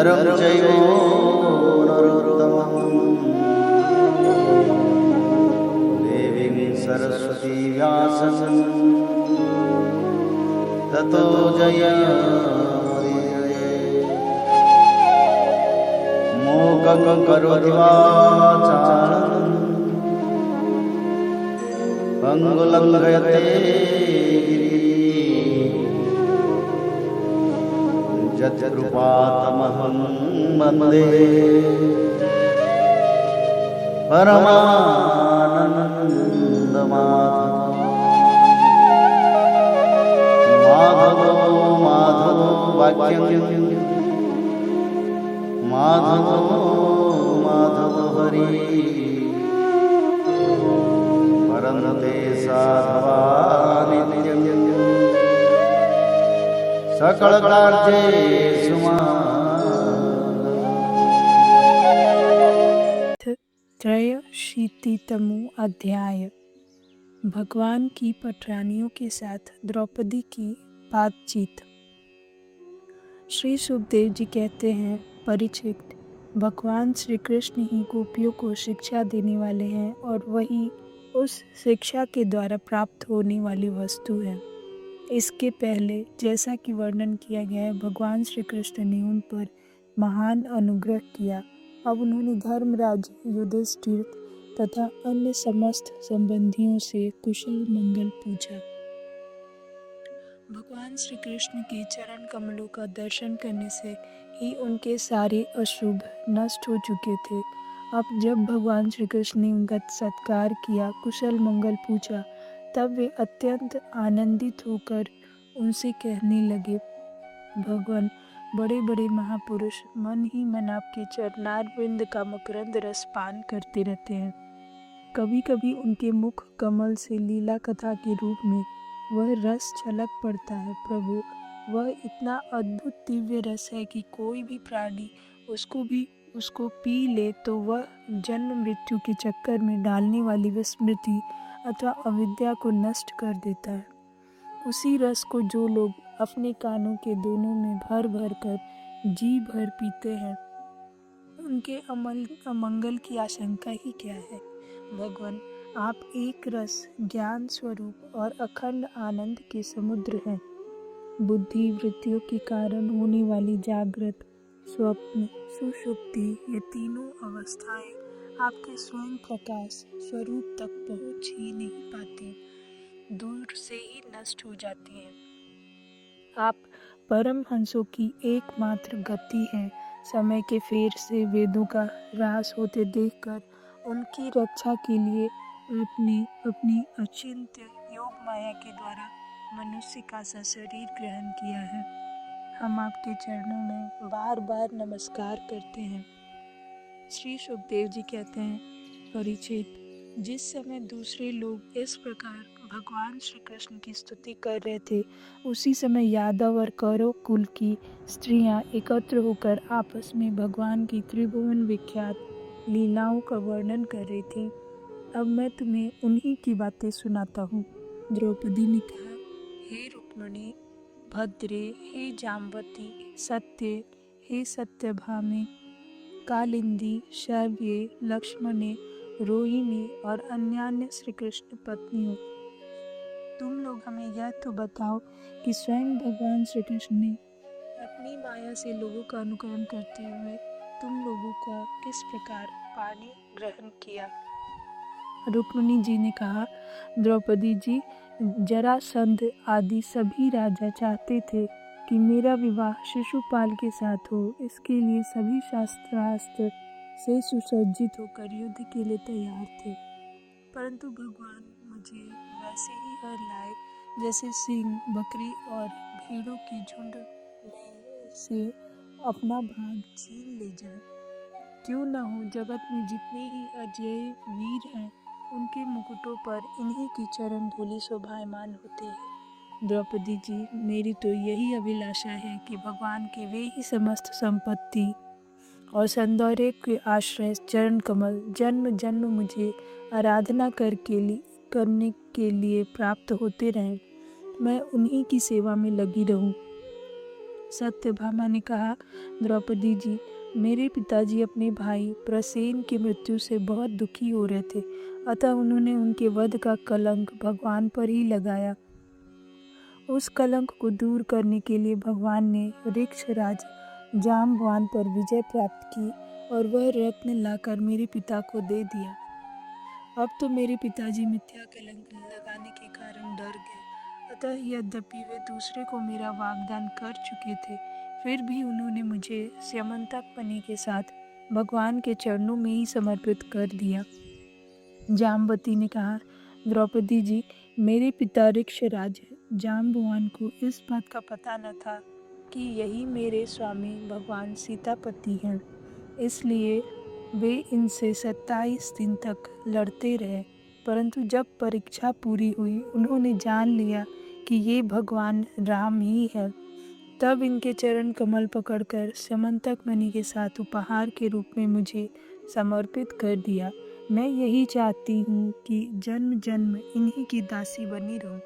धर्म चैव नरोत्तमम् देवीं सरस्वती व्यासं ततो मोकं करोति वाचालं पंगुलंघयते यत्कृपातमहं वन्दे परमानन्दमाधवो माधवो वाक्यं माधवो हरि परन्ते साधवानित्यं सकलकार्येषु त्रयशीतितमो अध्याय। भगवान की पटरानियों के साथ द्रौपदी की बातचीत। श्री सुखदेव जी कहते हैं, परीक्षित, भगवान श्री कृष्ण ही गोपियों को शिक्षा देने वाले हैं और वही उस शिक्षा के द्वारा प्राप्त होने वाली वस्तु है। इसके पहले जैसा कि वर्णन किया गया है, भगवान श्री कृष्ण ने उन पर महान अनुग्रह किया। अब उन्होंने धर्मराज युधिष्ठिर तथा अन्य समस्त संबंधियों से कुशल मंगल पूछा। भगवान श्री कृष्ण के चरण कमलों का दर्शन करने से ही उनके सारे अशुभ नष्ट हो चुके थे। अब जब भगवान श्री कृष्ण ने उनका सत्कार किया, कुशल मंगल पूछा, तब वे अत्यंत आनंदित होकर उनसे कहने लगे, भगवान, बड़े बड़े महापुरुष मन ही मन आपके चरणारविंद का मकरंद रस पान करते रहते हैं। कभी कभी उनके मुख कमल से लीला कथा के रूप में वह रस छलक पड़ता है। प्रभु, वह इतना अद्भुत दिव्य रस है कि कोई भी प्राणी उसको पी ले तो वह जन्म मृत्यु के चक्कर में डालने वाली विस्मृति अथवा अविद्या को नष्ट कर देता है। उसी रस को जो लोग अपने कानों के दोनों में भर भर कर जी भर पीते हैं, उनके अमंगल की आशंका ही क्या है। भगवान, आप एक रस, ज्ञान स्वरूप और अखंड आनंद के समुद्र हैं। बुद्धि वृत्तियों के कारण होने वाली जागृत, स्वप्न, सुषुप्ति, ये तीनों अवस्थाएं आपके स्वयं प्रकाश स्वरूप तक पहुंच ही नहीं पाती, दूर से ही नष्ट हो जाती हैं। आप परमहंसों की एकमात्र गति हैं। समय के फेर से वेदों का ह्रास होते देखकर उनकी रक्षा के लिए आपने अपनी अचिंत्य योग माया के द्वारा मनुष्य का सा शरीर ग्रहण किया है। हम आपके चरणों में बार बार नमस्कार करते हैं। श्री सुखदेव जी कहते हैं, परीक्षित, जिस समय दूसरे लोग इस प्रकार भगवान श्री कृष्ण की स्तुति कर रहे थे, उसी समय यादव और कौरव कुल की स्त्रियां एकत्र होकर आपस में भगवान की त्रिभुवन विख्यात लीलाओं का वर्णन कर रही थी। अब मैं तुम्हें उन्हीं की बातें सुनाता हूँ। द्रौपदी ने कहा, हे रुक्मिणी, भद्रे, हे जाम्बवती, सत्य, हे सत्यभामे, कालिंदी, शैव्ये, लक्ष्मणे, रोहिणी और अन्यान्य श्री कृष्ण पत्नियों, तुम लोग हमें यह तो बताओ कि स्वयं भगवान श्री कृष्ण ने अपनी माया से लोगों का अनुकरण करते हुए तुम लोगों का किस प्रकार पानी ग्रहण किया। रुक्मिणी जी ने कहा, द्रौपदी जी, जरासंध आदि सभी राजा चाहते थे कि मेरा विवाह शिशुपाल के साथ हो। इसके लिए सभी शास्त्रास्त्र से सुसज्जित होकर युद्ध के लिए तैयार थे, परंतु भगवान मुझे वैसे ही हर लाए जैसे सिंह बकरी और भेड़ों के झुंड में से अपना भाग छीन ले जाए। क्यों न हो, जगत में जितने ही अजय वीर हैं, उनके मुकुटों पर इन्हीं की चरण धूलि शोभायमान होते हैं। द्रौपदी जी, मेरी तो यही अभिलाषा है कि भगवान के वे ही समस्त संपत्ति और सौंदर्य के आश्रय चरण कमल जन्म जन्म मुझे आराधना करने के लिए प्राप्त होते रहें। मैं उन्हीं की सेवा में लगी रहूं। सत्यभामा ने कहा, द्रौपदी जी, मेरे पिताजी अपने भाई प्रसेन की मृत्यु से बहुत दुखी हो रहे थे, अतः उन्होंने उनके वध का कलंक भगवान पर ही लगाया। उस कलंक को दूर करने के लिए भगवान ने ऋक्षराज जाम्बवान पर विजय प्राप्त की और वह रत्न लाकर मेरे पिता को दे दिया। अब तो मेरे पिताजी मिथ्या कलंक लगाने के कारण डर गए, अतः यद्यपि वे दूसरे को मेरा वाग्दान कर चुके थे, फिर भी उन्होंने मुझे स्यमंतकपनि के साथ भगवान के चरणों में ही समर्पित कर दिया। जाम्बवती ने कहा, द्रौपदी जी, मेरे पिता ऋक्षराज जाम्बवान को इस बात का पता न था कि यही मेरे स्वामी भगवान सीतापति हैं, इसलिए वे इनसे 27 दिन तक लड़ते रहे, परंतु जब परीक्षा पूरी हुई उन्होंने जान लिया कि ये भगवान राम ही है, तब इनके चरण कमल पकड़कर स्यमंतकमणि के साथ उपहार के रूप में मुझे समर्पित कर दिया। मैं यही चाहती हूँ कि जन्म जन्म इन्हीं की दासी बनी रहूं।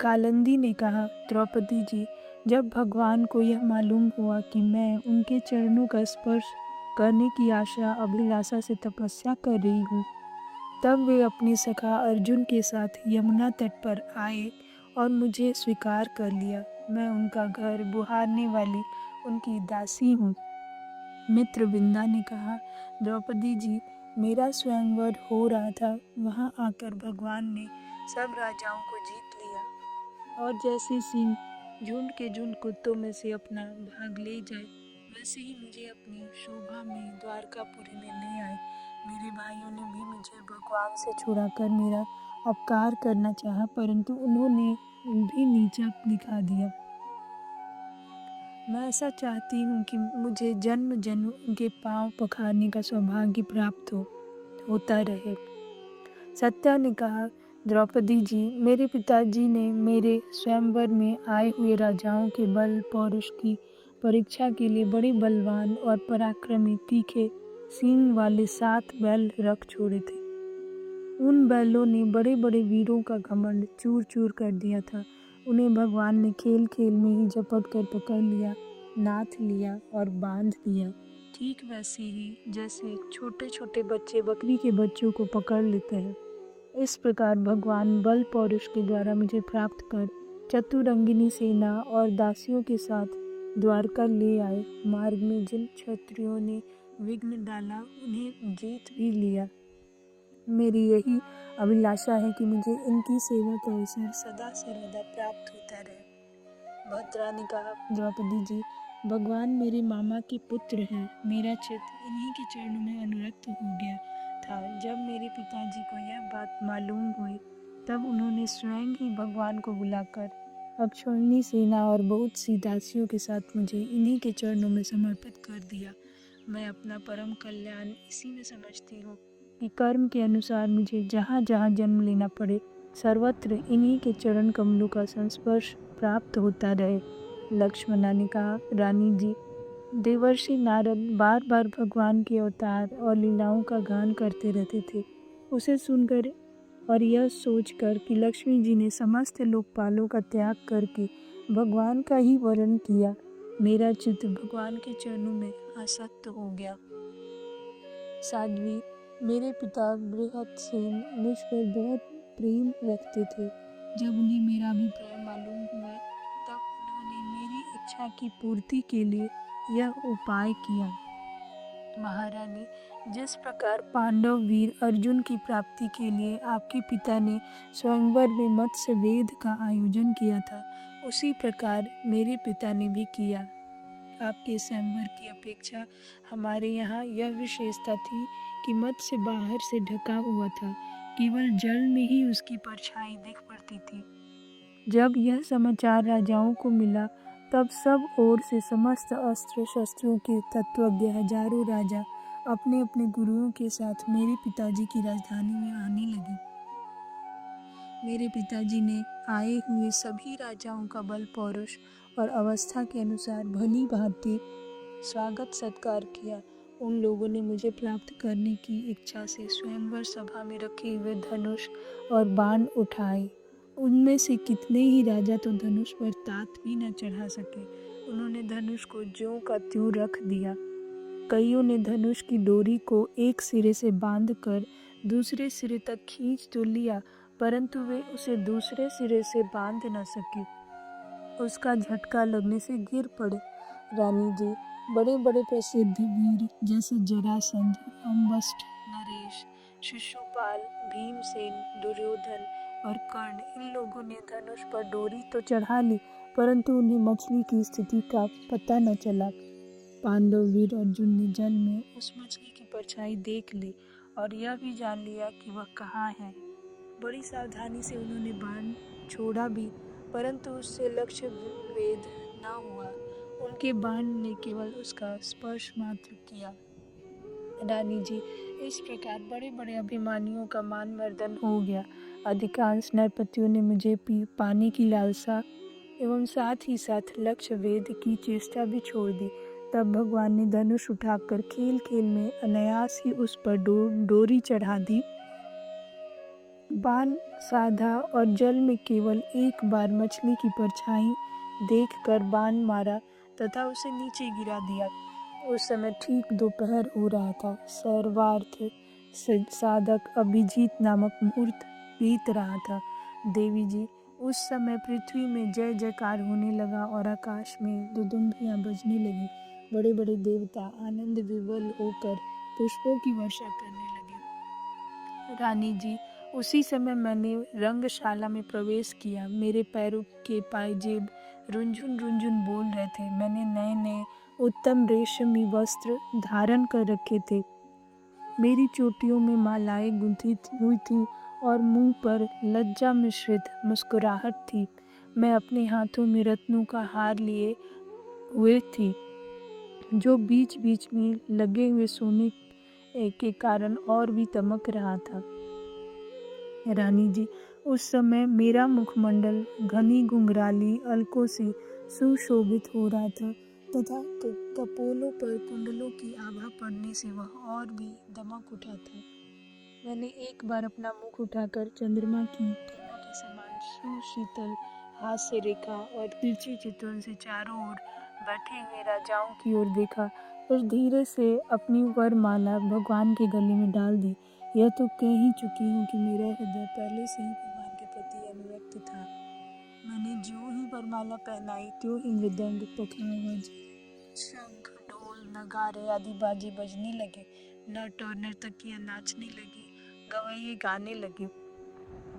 कालिंदी ने कहा, द्रौपदी जी, जब भगवान को यह मालूम हुआ कि मैं उनके चरणों का स्पर्श करने की आशा अभिलाषा से तपस्या कर रही हूँ, तब वे अपने सखा अर्जुन के साथ यमुना तट पर आए और मुझे स्वीकार कर लिया। मैं उनका घर बुहारने वाली उनकी दासी हूँ। मित्र विंदा ने कहा, द्रौपदी जी, मेरा स्वयंवर हो रहा था, वहाँ आकर भगवान ने सब राजाओं को जीत लिया और जैसे सिंह झुंड के झुंड कुत्तों में से अपना भाग ले जाए, वैसे ही मुझे अपनी शोभा में द्वारकापुरी में ले आए। मेरे भाइयों ने भी मुझे भगवान से छुड़ाकर मेरा अपकार करना चाहा, परंतु उन्होंने भी नीचा दिखा दिया। मैं ऐसा चाहती हूँ कि मुझे जन्म जन्म उनके पांव पखारने का सौभाग्य प्राप्त होता रहे। सत्या ने कहा, द्रौपदी जी, मेरे पिताजी ने मेरे स्वयंवर में आए हुए राजाओं के बल पौरुष की परीक्षा के लिए बड़े बलवान और पराक्रमी तीखे सींग वाले 7 बैल रख छोड़े थे। उन बैलों ने बड़े बड़े वीरों का घमंड चूर चूर कर दिया था। उन्हें भगवान ने खेल खेल में ही झपट कर पकड़ लिया, नाथ लिया और बांध दिया, ठीक वैसे ही जैसे छोटे छोटे बच्चे बकरी के बच्चों को पकड़ लेते हैं। इस प्रकार भगवान बल पौरुष के द्वारा मुझे प्राप्त कर चतुरंगिनी सेना और दासियों के साथ द्वारका ले आए। मार्ग में जिन क्षत्रियों ने विघ्न डाला उन्हें जीत भी लिया। मेरी यही अभिलाषा है कि मुझे इनकी सेवा का अवसर सदा सर्वदा प्राप्त होता रहे। भद्रा ने कहा, द्रौपदी जी, भगवान मेरे मामा के पुत्र हैं। मेरा चित्त इन्हीं के चरणों में अनुरक्त हो गया था। जब मेरे पिताजी को यह बात मालूम हुई, तब उन्होंने स्वयं ही भगवान को बुलाकर अक्षौहिणी सेना और बहुत सी दासियों के साथ मुझे इन्हीं के चरणों में समर्पित कर दिया। मैं अपना परम कल्याण इसी में समझती हूँ कि कर्म के अनुसार मुझे जहाँ जहाँ जन्म लेना पड़े, सर्वत्र इन्हीं के चरण कमलों का संस्पर्श प्राप्त होता रहे। लक्ष्मणा ने कहा, रानी जी, देवर्षि नारद बार बार भगवान के अवतार और लीलाओं का गान करते रहते थे। उसे सुनकर और यह सोचकर कि लक्ष्मी जी ने समस्त लोकपालों का त्याग करके भगवान का ही वर्ण किया, मेरा चित्त भगवान के चरणों में आसक्त हो गया। साध्वी, मेरे पिता बृहत्सेन मुझ पर बहुत प्रेम रखते थे। जब उन्हें मेरा अभिप्राय मालूम हुआ, तब उन्होंने मेरी इच्छा की पूर्ति के लिए यह उपाय किया। महारानी, जिस प्रकार पांडव वीर अर्जुन की प्राप्ति के लिए आपके पिता ने स्वयंवर में मत्स्य वेद का आयोजन किया था, उसी प्रकार मेरे पिता ने भी किया। आपके स्वयंवर की अपेक्षा हमारे यहाँ यह विशेषता थी कि मत्स्य बाहर से ढका हुआ था, केवल जल में ही उसकी परछाई दिख पड़ती थी। जब यह समाचार राजाओं को मिला, तब सब ओर से समस्त अस्त्र शस्त्रों के तत्वज्ञ हजारों राजा अपने अपने गुरुओं के साथ मेरे पिताजी की राजधानी में आने लगे। मेरे पिताजी ने आए हुए सभी राजाओं का बल पौरुष और अवस्था के अनुसार भली भांति स्वागत सत्कार किया। उन लोगों ने मुझे प्राप्त करने की इच्छा से स्वयंवर सभा में रखे हुए धनुष और बाण उठाए। उनमें से कितने ही राजा तो धनुष पर तात भी न चढ़ा सके। उन्होंने धनुष को ज्यों का त्यों रख दिया। कईयों ने धनुष की डोरी को एक सिरे से बांधकर दूसरे सिरे तक खींच तो लिया, परंतु वे उसे दूसरे सिरे से बांध न सके। उसका झटका लगने से गिर पड़े। रानी जी, बड़े बड़े प्रसिद्ध वीर जैसे जरासंध, अम्बष्ट, नरेश, शिशुपाल, भीमसेन, दुर्योधन और कर्ण, इन लोगों ने धनुष पर डोरी तो चढ़ा ली, परंतु उन्हें मछली की स्थिति का पता न चला। पांडव वीर अर्जुन ने जल में उस मछली की परछाई देख ली और यह भी जान लिया कि वह कहाँ है। बड़ी सावधानी से उन्होंने बाण छोड़ा भी, परंतु उससे लक्ष्य वेद न हुआ। उनके बाण ने केवल उसका स्पर्श मात्र किया। रानी जी, इस प्रकार बड़े बड़े अभिमानियों का मानमर्दन हो गया। अधिकांश नरपतियों ने मुझे पाने की लालसा एवं साथ ही साथ लक्ष्य वेद की चेष्टा भी छोड़ दी। तब भगवान ने धनुष उठाकर खेल खेल में अनायास ही उस पर डोरी चढ़ा दी, बाण साधा और जल में केवल एक बार मछली की परछाई देखकर बाण मारा तथा उसे नीचे गिरा दिया। उस समय ठीक दोपहर हो रहा था। सर्वार्थ साधक अभिजीत नामक मुहूर्त बीत रहा था। देवी जी, उस समय पृथ्वी में जय जयकार होने लगा और आकाश में दुदुम्बियां बजने लगी। बड़े बड़े देवता आनंद विवल होकर पुष्पों की वर्षा करने लगे। रानी जी, उसी समय मैंने रंगशाला में प्रवेश किया। मेरे पैरों के पायजेब रुंझुन रुंझुन बोल रहे थे। मैंने नए नए उत्तम रेशमी वस्त्र धारण कर रखे थे। मेरी चोटियों में मालाएं गुंथी हुई थी और मुंह पर लज्जा मिश्रित मुस्कुराहट थी। मैं अपने हाथों में रत्नों का हार लिए हुए थी, जो बीच बीच में लगे हुए सोने के कारण और भी दमक रहा था। रानी जी, उस समय मेरा मुखमंडल घनी घुंघराली अलकों से सुशोभित हो रहा था तथा कपोलों पर कुंडलों की आभा पड़ने से वह और भी दमक उठा था। मैंने एक बार अपना मुख उठाकर चंद्रमा की किरणों के समान सुशीतल हास्य रेखा और तिरछी चितवन से चारों ओर बैठे हुए राजाओं की ओर देखा और धीरे से अपनी वरमाला भगवान के गले में डाल दी। यह तो कह ही चुकी हूँ कि मेरा हृदय पहले से ही भगवान के प्रति अनुरक्त था। मैंने जो ही वरमाला पहनाई त्यों ही मृदंग, पखावज, शंख, ढोल, नगाड़े आदि बाजे बजने लगे। नट और नर्तकियां नाचने लगी, गवैये गाने लगे।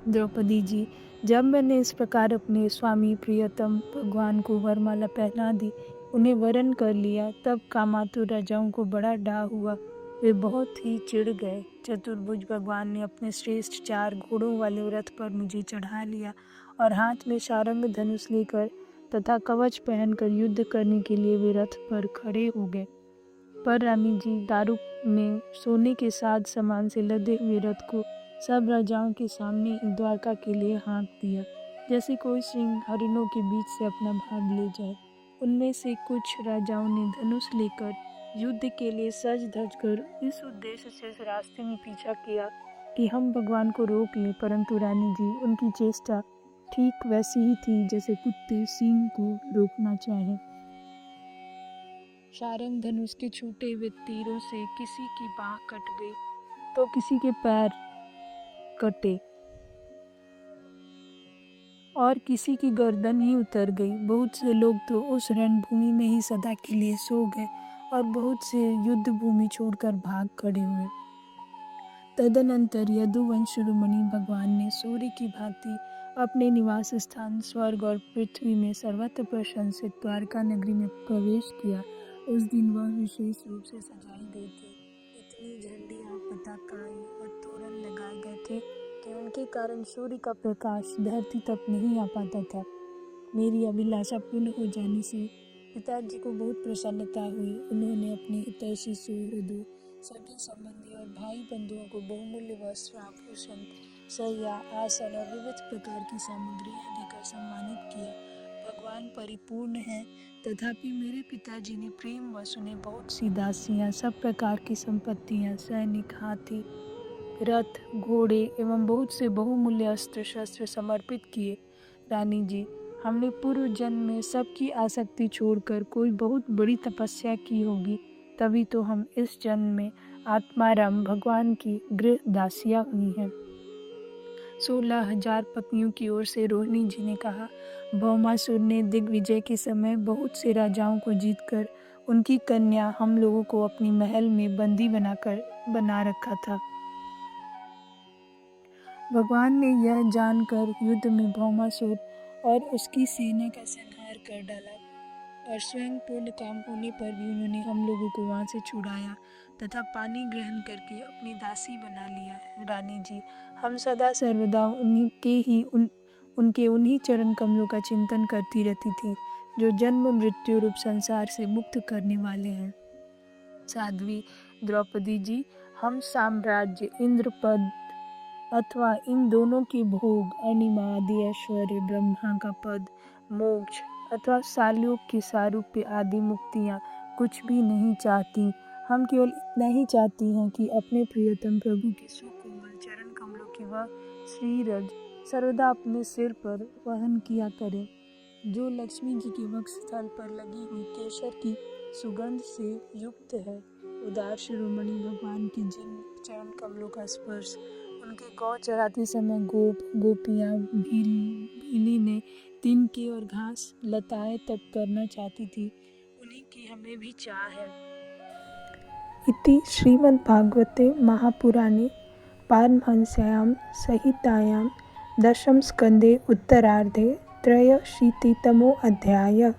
द्रौपदी जी, जब मैंने इस प्रकार अपने स्वामी प्रियतम भगवान को वरमाला पहना दी, उन्हें वरण कर लिया, तब कामातुर राजाओं को बड़ा डाह हुआ। वे बहुत ही चिढ़ गए। चतुर्भुज भगवान ने अपने श्रेष्ठ 4 घोड़ों वाले रथ पर मुझे चढ़ा लिया और हाथ में सारंग धनुष लेकर तथा कवच पहनकर युद्ध करने के लिए वे रथ पर खड़े हो गए। पर रानी जी, दारू में सोने के साज सामान से लदे हुए रथ को सब राजाओं के सामने ही द्वारका के लिए हाँक दिया, जैसे कोई सिंह हरिणों के बीच से अपना भाग ले जाए। उनमें से कुछ राजाओं ने धनुष लेकर युद्ध के लिए सज धज कर इस उद्देश्य से इस रास्ते में पीछा किया कि हम भगवान को रोक लें, परंतु रानी जी, उनकी चेष्टा ठीक वैसी ही थी जैसे कुत्ते सिंह को रोकना चाहे। सारंग धनुष के छूटे हुए तीरों से किसी की बाह कट गई तो किसी के पैर कटे और किसी की गर्दन ही उतर गई। बहुत से लोग तो उस रणभूमि में ही सदा के लिए सो गए और बहुत से युद्ध भूमि छोड़कर भाग खड़े हुए। तदनंतर यदुवंश शिरोमणि भगवान ने सूर्य की भांति अपने निवास स्थान स्वर्ग और पृथ्वी में सर्वत्र प्रशंसित द्वारका नगरी में प्रवेश किया। उस दिन वह विशेष रूप से सजाई गई थी। इतनी झंडियाँ, पताकाएं और तोरण लगाए गए थे कि उनके कारण सूर्य का प्रकाश धरती तक नहीं आ पाता था। मेरी अभिलाषा पूर्ण हो जाने से पिताजी को बहुत प्रसन्नता हुई। उन्होंने अपने हितैषी सुहृदों, सगे संबंधी और भाई बंधुओं को बहुमूल्य वस्त्र, आभूषण, सैया, आसन और विविध प्रकार की सामग्रियां देकर सम्मानित किया। भगवान परिपूर्ण हैं, तथापि मेरे पिताजी ने प्रेम वश उन्हें बहुत सी दासियां, सब प्रकार की संपत्तियां, सैनिक, हाथी, रथ, घोड़े एवं बहुत से बहुमूल्य अस्त्र शस्त्र समर्पित किए। रानी जी, हमने पूर्व जन्म में सबकी आसक्ति छोड़कर कोई बहुत बड़ी तपस्या की होगी, तभी तो हम इस जन्म में आत्माराम भगवान की गृह दासियां हुई हैं। 16,000 पत्नियों की ओर से रोहिणी जी ने कहा, भौमासुर ने दिग्विजय के समय बहुत से राजाओं को जीतकर उनकी कन्या हम लोगों को अपनी महल में बंदी बना रखा था। भगवान ने यह जानकर युद्ध में भौमासुर और उसकी सेना का संहार कर डाला और स्वयं पूर्ण काम होने पर भी उन्होंने हम लोगों को वहां से छुड़ाया तथा पानी ग्रहण करके अपनी दासी बना लिया। रानी जी, हम सदा सर्वदा उनके उन्हीं चरण कमलों का चिंतन करती रहती थी जो जन्म मृत्यु रूप संसार से मुक्त करने वाले हैं। साध्वी द्रौपदी जी, हम साम्राज्य, इंद्रपद अथवा इन दोनों की भोग, अनिमा आदि ऐश्वर्य, ब्रह्मा का पद, मोक्ष अथवा सालोक की सारूप्य आदि मुक्तियाँ कुछ भी नहीं चाहती। हम केवल इतना ही चाहती हैं कि अपने प्रियतम प्रभु के सुकोमल चरण कमलों की वह श्रीरज सर्वदा अपने सिर पर वहन किया करें, जो लक्ष्मी जी के वक्षस्थल पर लगी हुई केसर की सुगंध से युक्त है। उदार शिरोमणि भगवान के जिन चरण कमलों का स्पर्श उनके गौ चराते समय गोपियाँ भीली ने तिनके और घास लताएं तक करना चाहती थी, उन्हीं की हमें भी चाह है। इति श्रीमद्भागवते महापुराणे पारमहंस्यां संहितायां 10th स्कन्धे उत्तरार्धे 83तमो अध्यायः।